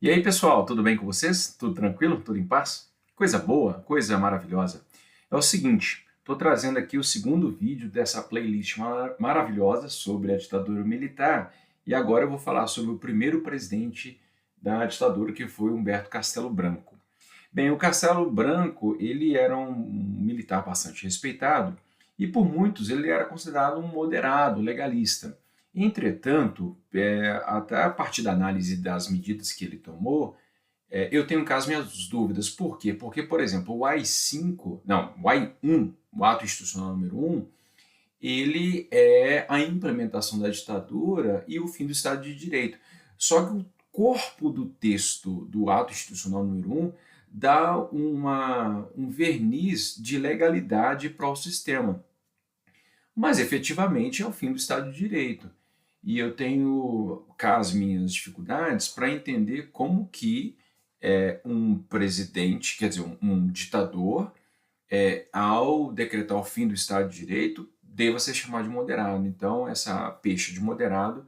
E aí, pessoal, tudo bem com vocês? Tudo tranquilo? Tudo em paz? Coisa boa, coisa maravilhosa. É o seguinte, estou trazendo aqui o segundo vídeo dessa playlist maravilhosa sobre a ditadura militar e agora eu vou falar sobre o primeiro presidente da ditadura, que foi Humberto Castelo Branco. Bem, o Castelo Branco, ele era um militar bastante respeitado e por muitos ele era considerado um moderado, legalista. Entretanto, até a partir da análise das medidas que ele tomou, eu tenho cá as minhas dúvidas. Por quê? Porque, por exemplo, o AI-5, não, o AI-1, o Ato Institucional número 1, ele é a implementação da ditadura e o fim do Estado de Direito. Só que o corpo do texto do Ato Institucional número 1 dá um verniz de legalidade para o sistema, mas efetivamente é o fim do Estado de Direito. E eu tenho cá as minhas dificuldades para entender como que um presidente, quer dizer, um ditador, ao decretar o fim do Estado de Direito, deva ser chamado de moderado. Então, essa peixe de moderado,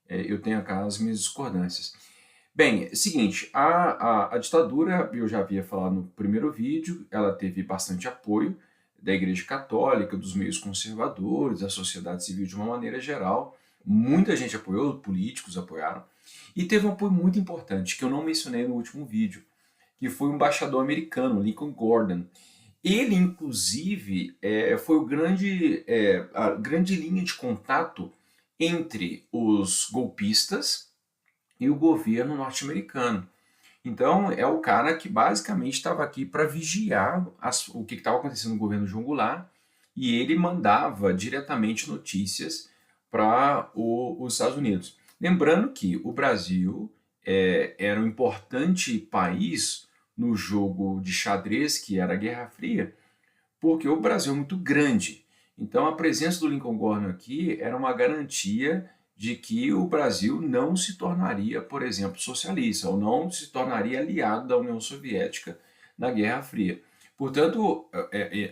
eu tenho cá as minhas discordâncias. Bem, é o seguinte, a ditadura, eu já havia falado no primeiro vídeo, ela teve bastante apoio da Igreja Católica, dos meios conservadores, da sociedade civil de uma maneira geral. Muita gente apoiou, políticos apoiaram. E teve um apoio muito importante, que eu não mencionei no último vídeo, que foi o embaixador americano, Lincoln Gordon. Ele, inclusive, foi a grande linha de contato entre os golpistas e o governo norte-americano. Então, é o cara que basicamente estava aqui para vigiar o que estava acontecendo no governo João Goulart, e ele mandava diretamente notícias para os Estados Unidos. Lembrando que o Brasil era um importante país no jogo de xadrez, que era a Guerra Fria, porque o Brasil é muito grande. Então, a presença do Lincoln Gordon aqui era uma garantia de que o Brasil não se tornaria, por exemplo, socialista, ou não se tornaria aliado da União Soviética na Guerra Fria. Portanto,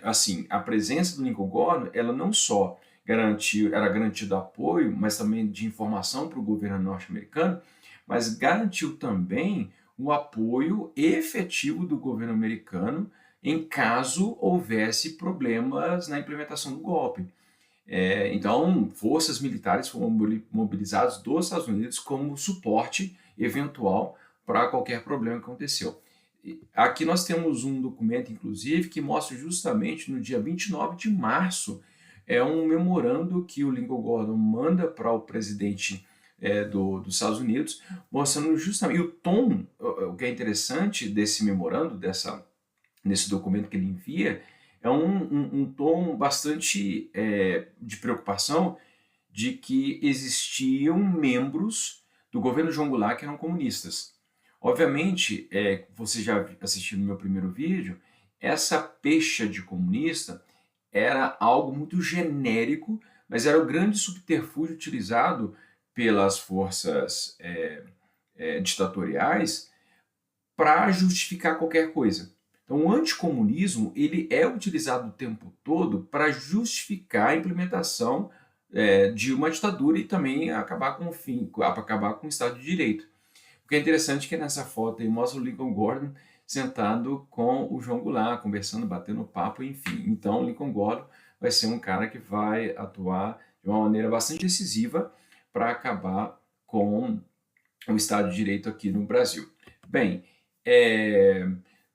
assim, a presença do Lincoln Gordon, ela não só era garantido apoio, mas também de informação para o governo norte-americano, mas garantiu também o apoio efetivo do governo americano em caso houvesse problemas na implementação do golpe. Então, forças militares foram mobilizadas dos Estados Unidos como suporte eventual para qualquer problema que aconteceu. Aqui nós temos um documento, inclusive, que mostra justamente no dia 29 de março, um memorando que o Lincoln Gordon manda para o presidente dos Estados Unidos, mostrando justamente, e o tom, o que é interessante desse memorando, nesse documento que ele envia, é um tom bastante de preocupação de que existiam membros do governo João Goulart que eram comunistas. Obviamente, você já assistiu no meu primeiro vídeo, essa pecha de comunista era algo muito genérico, mas era o grande subterfúgio utilizado pelas forças ditatoriais para justificar qualquer coisa. Então, o anticomunismo ele é utilizado o tempo todo para justificar a implementação de uma ditadura e também acabar com o fim, acabar com o Estado de Direito. O que é interessante é que nessa foto aí mostra o Lincoln Gordon sentado com o João Goulart, conversando, batendo papo, enfim. Então, o Lincoln Gordon vai ser um cara que vai atuar de uma maneira bastante decisiva para acabar com o Estado de Direito aqui no Brasil. Bem,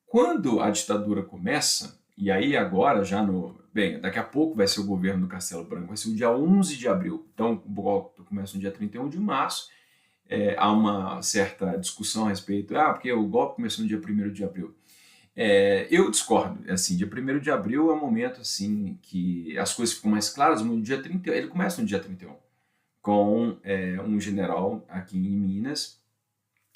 quando a ditadura começa, e aí agora já Bem, daqui a pouco vai ser o governo do Castelo Branco, vai ser o dia 11 de abril. Então, o golpe começa no dia 31 de março. Há uma certa discussão a respeito, porque o golpe começou no dia 1º de abril. Eu discordo, assim, dia 1º de abril é um momento assim que as coisas ficam mais claras, no dia 31, ele começa no dia 31, com um general aqui em Minas,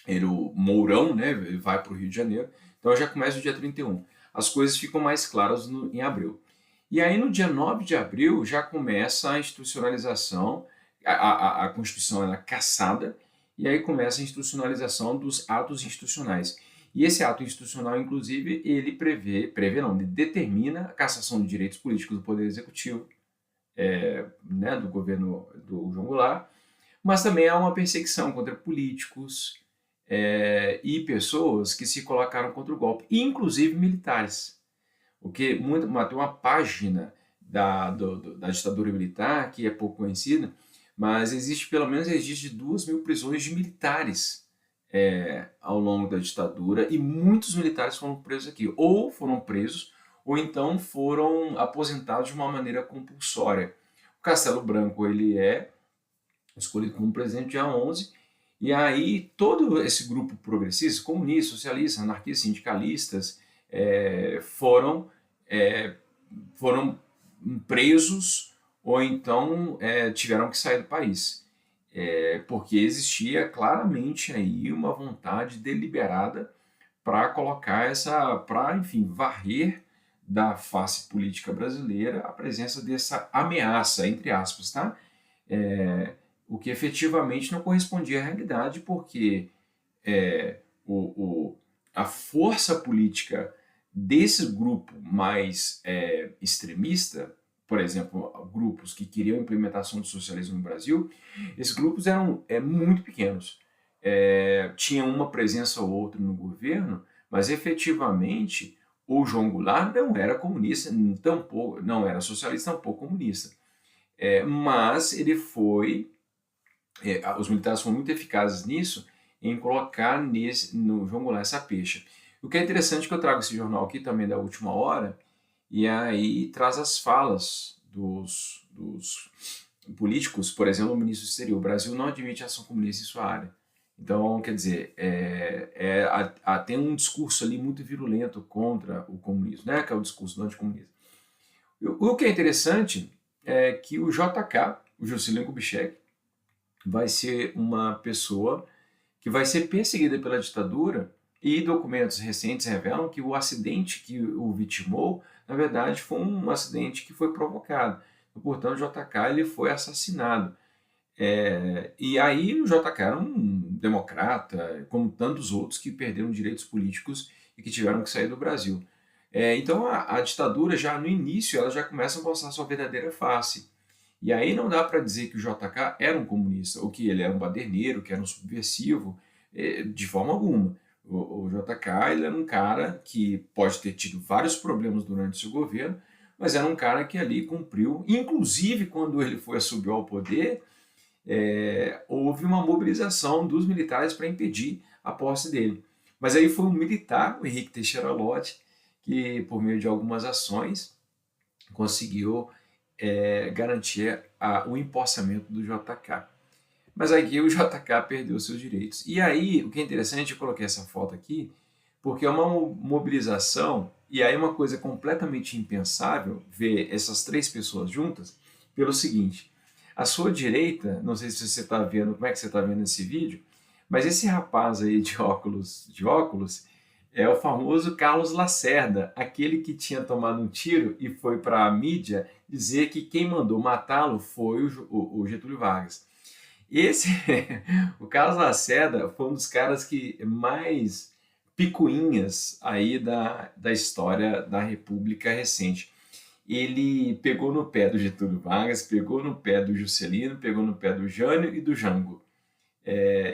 o Mourão, né, ele vai para o Rio de Janeiro, então já começa no dia 31. As coisas ficam mais claras em abril. E aí no dia 9 de abril já começa a institucionalização, a Constituição é cassada, e aí começa a institucionalização dos atos institucionais. E esse ato institucional, inclusive, ele ele determina a cassação de direitos políticos do Poder Executivo, né, do governo do João Goulart, mas também há uma perseguição contra políticos, e pessoas que se colocaram contra o golpe, inclusive militares. Porque tem uma página da ditadura militar que é pouco conhecida, mas existe pelo menos registro de 2.000 prisões de militares ao longo da ditadura, e muitos militares foram presos aqui, ou foram presos, ou então foram aposentados de uma maneira compulsória. O Castelo Branco ele é escolhido como presidente dia 11, e aí todo esse grupo progressista, comunistas, socialistas, anarquistas, sindicalistas, foram foram presos ou então tiveram que sair do país. Porque existia claramente aí uma vontade deliberada para colocar para, enfim, varrer da face política brasileira a presença dessa ameaça, entre aspas, tá? O que efetivamente não correspondia à realidade, porque é, o, o, a força política desse grupo mais extremista, por exemplo, grupos que queriam a implementação do socialismo no Brasil, esses grupos eram muito pequenos. Tinha uma presença ou outra no governo, mas efetivamente o João Goulart não era comunista, tampouco, não era socialista, tampouco comunista. Mas ele foi, os militares foram muito eficazes nisso, em colocar no João Goulart essa pecha. O que é interessante é que eu trago esse jornal aqui também da última hora, e aí traz as falas dos políticos, por exemplo, o ministro do exterior. O Brasil não admite ação comunista em sua área. Então, quer dizer, tem um discurso ali muito virulento contra o comunismo, né? Que é o discurso do anticomunismo. O que é interessante é que o JK, o Juscelino Kubitschek, vai ser uma pessoa que vai ser perseguida pela ditadura, e documentos recentes revelam que o acidente que o vitimou, na verdade, foi um acidente que foi provocado. Portanto, o JK ele foi assassinado. E aí o JK era um democrata, como tantos outros que perderam direitos políticos e que tiveram que sair do Brasil. Então a ditadura já no início ela já começa a mostrar sua verdadeira face. E aí não dá para dizer que o JK era um comunista, ou que ele era um baderneiro, que era um subversivo, de forma alguma. O JK ele era um cara que pode ter tido vários problemas durante seu governo, mas era um cara que ali cumpriu, inclusive quando ele foi subir ao poder, houve uma mobilização dos militares para impedir a posse dele. Mas aí foi um militar, o Henrique Teixeira Lott, que por meio de algumas ações conseguiu garantir o empossamento do JK. Mas aqui o JK perdeu seus direitos. E aí, o que é interessante, eu coloquei essa foto aqui, porque é uma mobilização, e aí uma coisa completamente impensável ver essas três pessoas juntas, pelo seguinte: à sua direita, não sei se você está vendo, como é que você está vendo esse vídeo, mas esse rapaz aí de óculos é o famoso Carlos Lacerda, aquele que tinha tomado um tiro e foi para a mídia dizer que quem mandou matá-lo foi o Getúlio Vargas. O Carlos Lacerda foi um dos caras que mais picuinhas aí da história da República recente. Ele pegou no pé do Getúlio Vargas, pegou no pé do Juscelino, pegou no pé do Jânio e do Jango.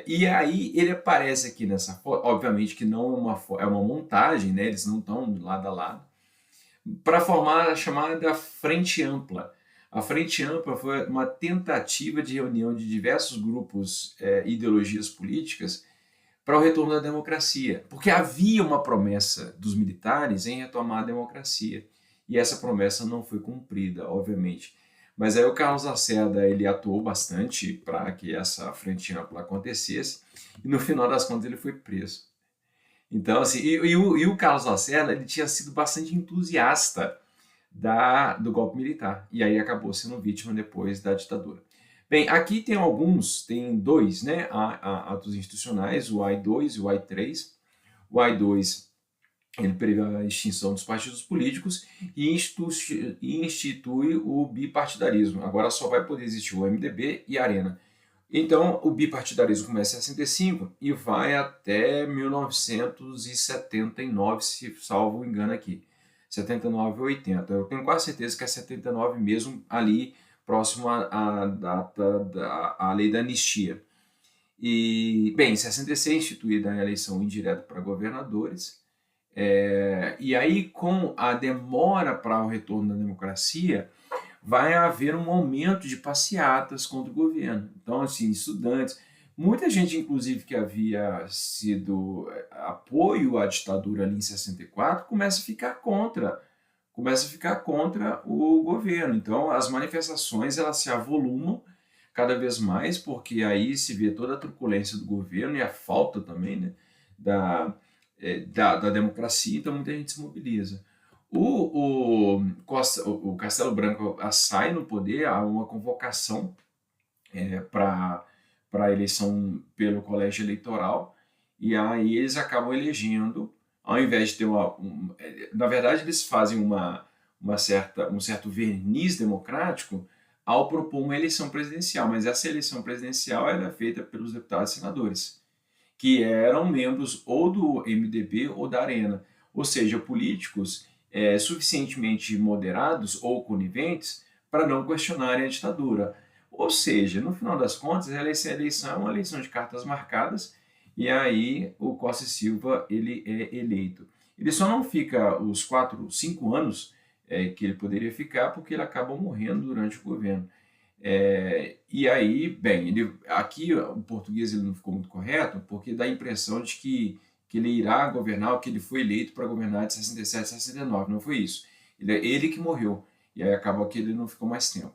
E aí ele aparece aqui nessa foto, obviamente que não é uma montagem, né? Eles não estão lado a lado, para formar a chamada Frente Ampla. A Frente Ampla foi uma tentativa de reunião de diversos grupos e ideologias políticas para o retorno da democracia, porque havia uma promessa dos militares em retomar a democracia, e essa promessa não foi cumprida, obviamente. Mas aí o Carlos Lacerda ele atuou bastante para que essa frente ampla acontecesse, e no final das contas ele foi preso. Então, assim, o Carlos Lacerda ele tinha sido bastante entusiasta do golpe militar, e aí acabou sendo vítima depois da ditadura. Bem, aqui tem dois, né, atos institucionais, o AI-2 e o AI-3. O AI-2 ele prevê a extinção dos partidos políticos e institui o bipartidarismo. Agora só vai poder existir o MDB e a Arena. Então, o bipartidarismo começa em 65 e vai até 1979, se salvo engano aqui. 79 ou 80. Eu tenho quase certeza que é 79 mesmo, ali próximo à data da lei da anistia. E, bem, em 66 instituída a eleição indireta para governadores, e aí com a demora para o retorno da democracia, vai haver um aumento de passeatas contra o governo. Então, assim, estudantes, muita gente, inclusive, que havia sido apoio à ditadura ali em 64, começa a ficar contra o governo. Então, as manifestações, elas se avolumam cada vez mais, porque aí se vê toda a truculência do governo e a falta também, né, da, da democracia, então muita gente se mobiliza. O Castelo Branco sai no poder, há uma convocação para a eleição pelo colégio eleitoral, e aí eles acabam elegendo, ao invés de ter na verdade eles fazem um certo verniz democrático ao propor uma eleição presidencial, mas essa eleição presidencial era feita pelos deputados e senadores, que eram membros ou do MDB ou da Arena, ou seja, políticos suficientemente moderados ou coniventes para não questionarem a ditadura. Ou seja, no final das contas, a eleição é uma eleição de cartas marcadas, e aí o Costa e Silva ele é eleito. Ele só não fica os 4, 5 anos que ele poderia ficar, porque ele acaba morrendo durante o governo. E aí, bem, aqui o português ele não ficou muito correto, porque dá a impressão de que ele irá governar, que ele foi eleito para governar de 67 a 69, não foi isso. Ele que morreu, e aí acaba que ele não ficou mais tempo.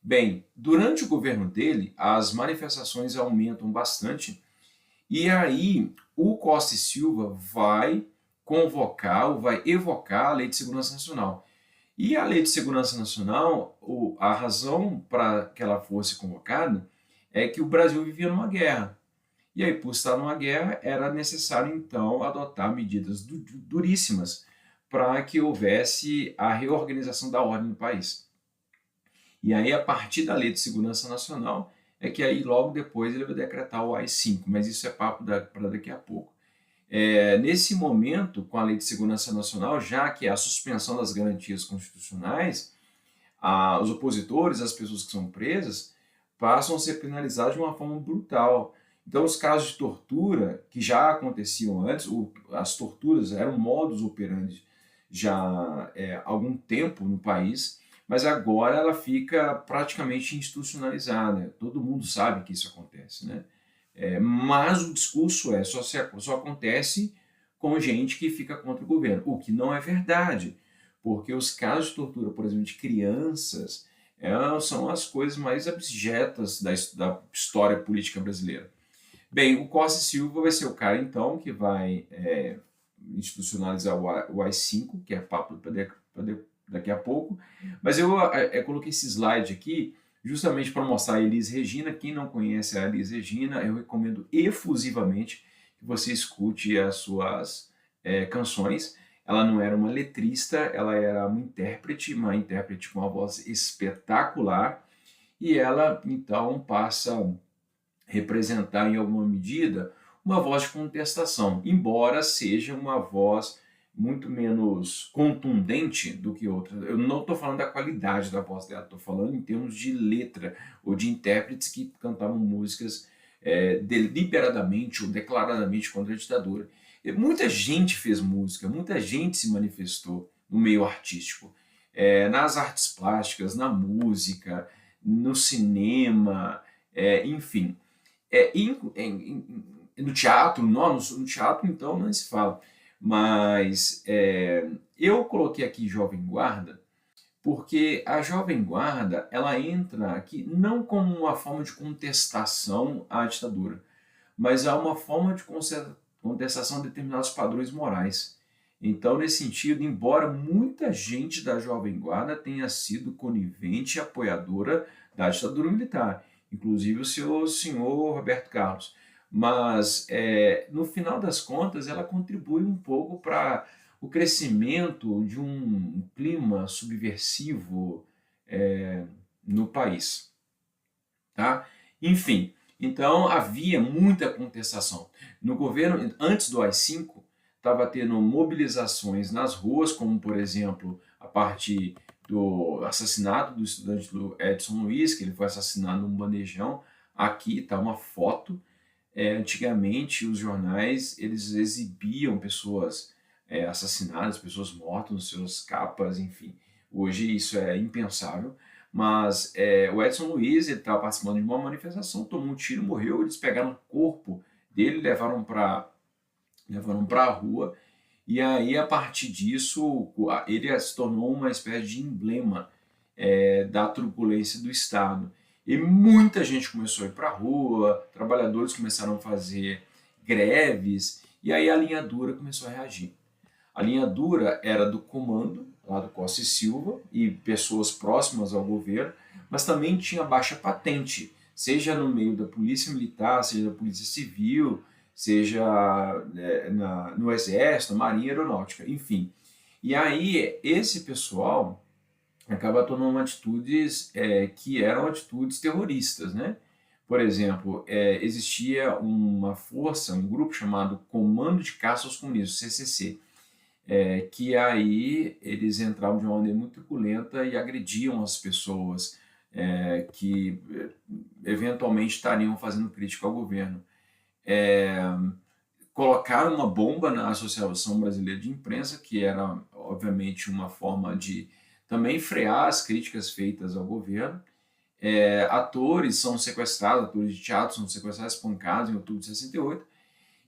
Bem, durante o governo dele, as manifestações aumentam bastante, e aí o Costa e Silva vai convocar, ou vai evocar a Lei de Segurança Nacional. E a Lei de Segurança Nacional, a razão para que ela fosse convocada é que o Brasil vivia numa guerra. E aí, por estar numa guerra, era necessário, então, adotar medidas duríssimas para que houvesse a reorganização da ordem no país. E aí, a partir da Lei de Segurança Nacional, é que aí logo depois ele vai decretar o AI-5, mas isso é papo para daqui a pouco. Nesse momento, com a Lei de Segurança Nacional, já que é a suspensão das garantias constitucionais, os opositores, as pessoas que são presas, passam a ser penalizados de uma forma brutal. Então, os casos de tortura, que já aconteciam antes, as torturas eram modus operandi já há algum tempo no país, mas agora ela fica praticamente institucionalizada. Todo mundo sabe que isso acontece, né? Mas o discurso só acontece com gente que fica contra o governo, o que não é verdade, porque os casos de tortura, por exemplo, de crianças, são as coisas mais abjetas da história política brasileira. Bem, o Costa e Silva vai ser o cara, então, que vai institucionalizar o AI-5, que é papo para daqui a pouco, mas eu coloquei esse slide aqui justamente para mostrar a Elis Regina. Quem não conhece a Elis Regina, eu recomendo efusivamente que você escute as suas canções. Ela não era uma letrista, ela era uma intérprete com uma voz espetacular, e ela então passa a representar em alguma medida uma voz de contestação, embora seja uma voz muito menos contundente do que outras. Eu não estou falando da qualidade da voz dela, estou falando em termos de letra ou de intérpretes que cantavam músicas deliberadamente ou declaradamente contra a ditadura. E muita gente fez música, muita gente se manifestou no meio artístico, nas artes plásticas, na música, no cinema, enfim. No teatro, no teatro então não se fala. Mas eu coloquei aqui Jovem Guarda porque a Jovem Guarda ela entra aqui não como uma forma de contestação à ditadura, mas há uma forma de contestação a determinados padrões morais. Então, nesse sentido, embora muita gente da Jovem Guarda tenha sido conivente e apoiadora da ditadura militar, inclusive o senhor Roberto Carlos, mas no final das contas ela contribui um pouco para o crescimento de um clima subversivo no país, tá? Enfim, então havia muita contestação. No governo, antes do AI-5, estava tendo mobilizações nas ruas, como por exemplo a parte do assassinato do estudante do Edson Luiz, que ele foi assassinado num bandejão. Aqui está uma foto Antigamente os jornais eles exibiam pessoas assassinadas, pessoas mortas nas suas capas, enfim. Hoje isso é impensável, mas o Edson Luiz estava participando de uma manifestação, tomou um tiro, morreu, eles pegaram o corpo dele, levaram para a rua, e aí a partir disso ele se tornou uma espécie de emblema da turbulência do Estado. E muita gente começou a ir para a rua, trabalhadores começaram a fazer greves, e aí a linha dura começou a reagir. A linha dura era do comando, lá do Costa e Silva, e pessoas próximas ao governo, mas também tinha baixa patente, seja no meio da polícia militar, seja da polícia civil, seja no exército, na marinha aeronáutica, enfim. E aí esse pessoal acaba tomando atitudes que eram atitudes terroristas, né? Por exemplo, existia uma força, um grupo chamado Comando de Caça aos Comunistas, CCC, que aí eles entravam de uma maneira muito truculenta e agrediam as pessoas que eventualmente estariam fazendo crítica ao governo. Colocaram uma bomba na Associação Brasileira de Imprensa, que era, obviamente, uma forma de também frear as críticas feitas ao governo. Atores são sequestrados, atores de teatro são sequestrados, espancados em outubro de 68,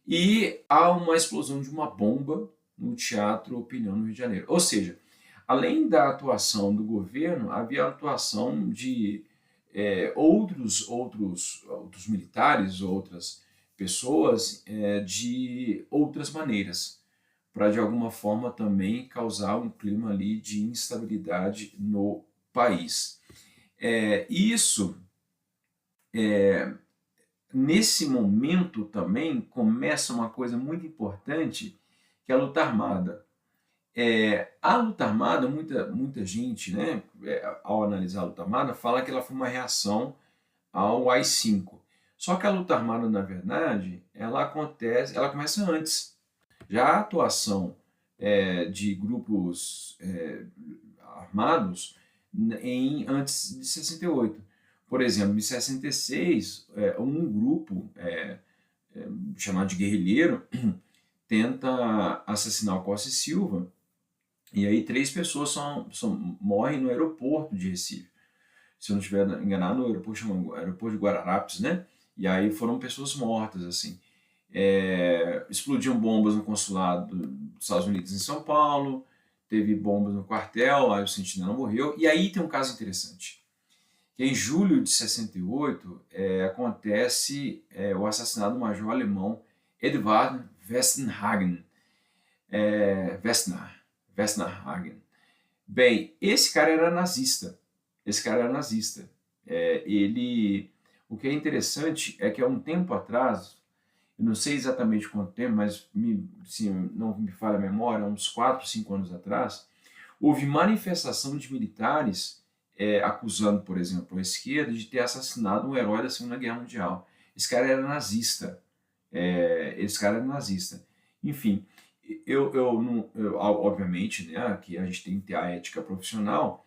e há uma explosão de uma bomba no Teatro Opinião, no Rio de Janeiro. Ou seja, além da atuação do governo, havia a atuação de outros militares, outras pessoas de outras maneiras, para de alguma forma também causar um clima ali de instabilidade no país. Nesse momento também começa uma coisa muito importante, que é a luta armada. A luta armada, muita gente, né, ao analisar a luta armada, fala que ela foi uma reação ao AI-5. Só que a luta armada, na verdade, ela começa antes. Já a atuação de grupos armados antes de 68. Por exemplo, em 66, um grupo chamado de guerrilheiro tenta assassinar o Costa e Silva, e aí 3 pessoas morrem no aeroporto de Recife. Se eu não estiver enganado, no aeroporto de Guararapes, né? E aí foram pessoas mortas, assim. Explodiam bombas no consulado dos Estados Unidos em São Paulo, teve bombas no quartel, aí o sentinela morreu. E aí tem um caso interessante, que em julho de 68 acontece o assassinato do major alemão Edvard Westenhagen. Westenhagen. Bem, esse cara era nazista. O que é interessante é que há um tempo atrás, eu não sei exatamente quanto tempo, mas se não me falha a memória, uns 4, 5 anos atrás, houve manifestação de militares acusando, por exemplo, a esquerda de ter assassinado um herói da Segunda Guerra Mundial. Esse cara era nazista. Enfim, obviamente, né, que a gente tem que ter a ética profissional,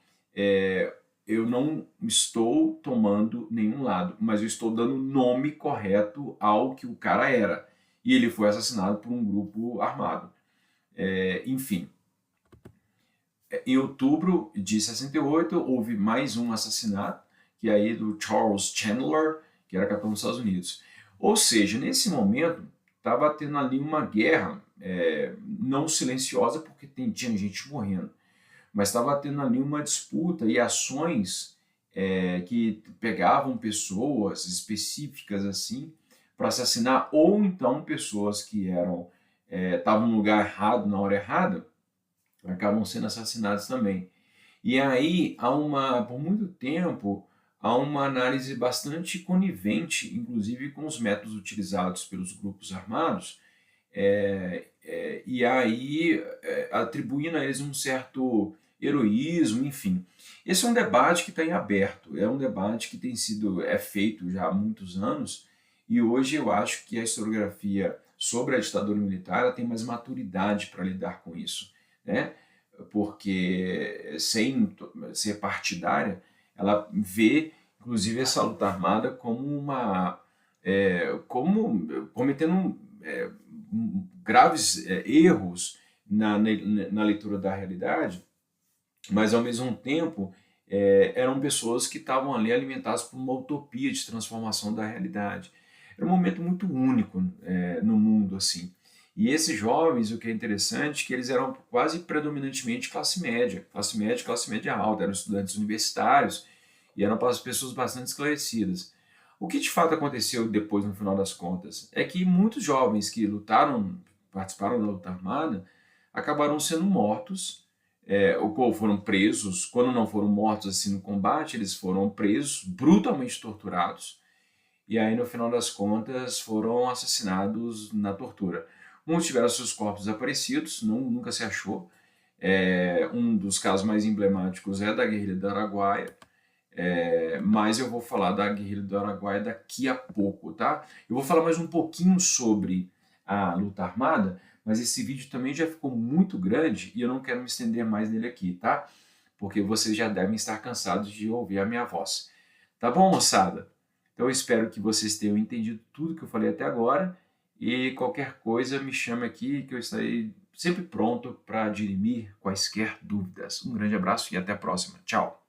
eu não estou tomando nenhum lado, mas eu estou dando o nome correto ao que o cara era. E ele foi assassinado por um grupo armado. Enfim, em outubro de 68, houve mais um assassinato, que é aí do Charles Chandler, que era capitão dos Estados Unidos. Ou seja, nesse momento, estava tendo ali uma guerra, não silenciosa, porque tinha gente morrendo, mas estava tendo ali uma disputa e ações que pegavam pessoas específicas assim para assassinar, ou então pessoas que estavam no lugar errado, na hora errada, acabam sendo assassinadas também. E aí, por muito tempo, há uma análise bastante conivente, inclusive com os métodos utilizados pelos grupos armados, e aí atribuindo a eles um certo heroísmo, enfim. Esse é um debate que está em aberto, é um debate que é feito já há muitos anos, e hoje eu acho que a historiografia sobre a ditadura militar ela tem mais maturidade para lidar com isso, né? Porque sem ser partidária, ela vê inclusive essa luta armada como como cometendo graves erros na leitura da realidade, mas ao mesmo tempo eram pessoas que estavam ali alimentadas por uma utopia de transformação da realidade. Era um momento muito único no mundo, assim. E esses jovens, o que é interessante, é que eles eram quase predominantemente classe média alta, eram estudantes universitários e eram pessoas bastante esclarecidas. O que de fato aconteceu depois, no final das contas, é que muitos jovens que lutaram, participaram da luta armada, acabaram sendo mortos, ou foram presos. Quando não foram mortos assim no combate, eles foram presos, brutalmente torturados, e aí no final das contas foram assassinados na tortura. Muitos tiveram seus corpos desaparecidos, nunca se achou. Um dos casos mais emblemáticos é da guerrilha do Araguaia, mas eu vou falar da guerrilha do Araguaia daqui a pouco, tá? Eu vou falar mais um pouquinho sobre a luta armada, mas esse vídeo também já ficou muito grande e eu não quero me estender mais nele aqui, tá? Porque vocês já devem estar cansados de ouvir a minha voz. Tá bom, moçada? Então eu espero que vocês tenham entendido tudo que eu falei até agora e qualquer coisa me chame aqui que eu estarei sempre pronto para dirimir quaisquer dúvidas. Um grande abraço e até a próxima. Tchau!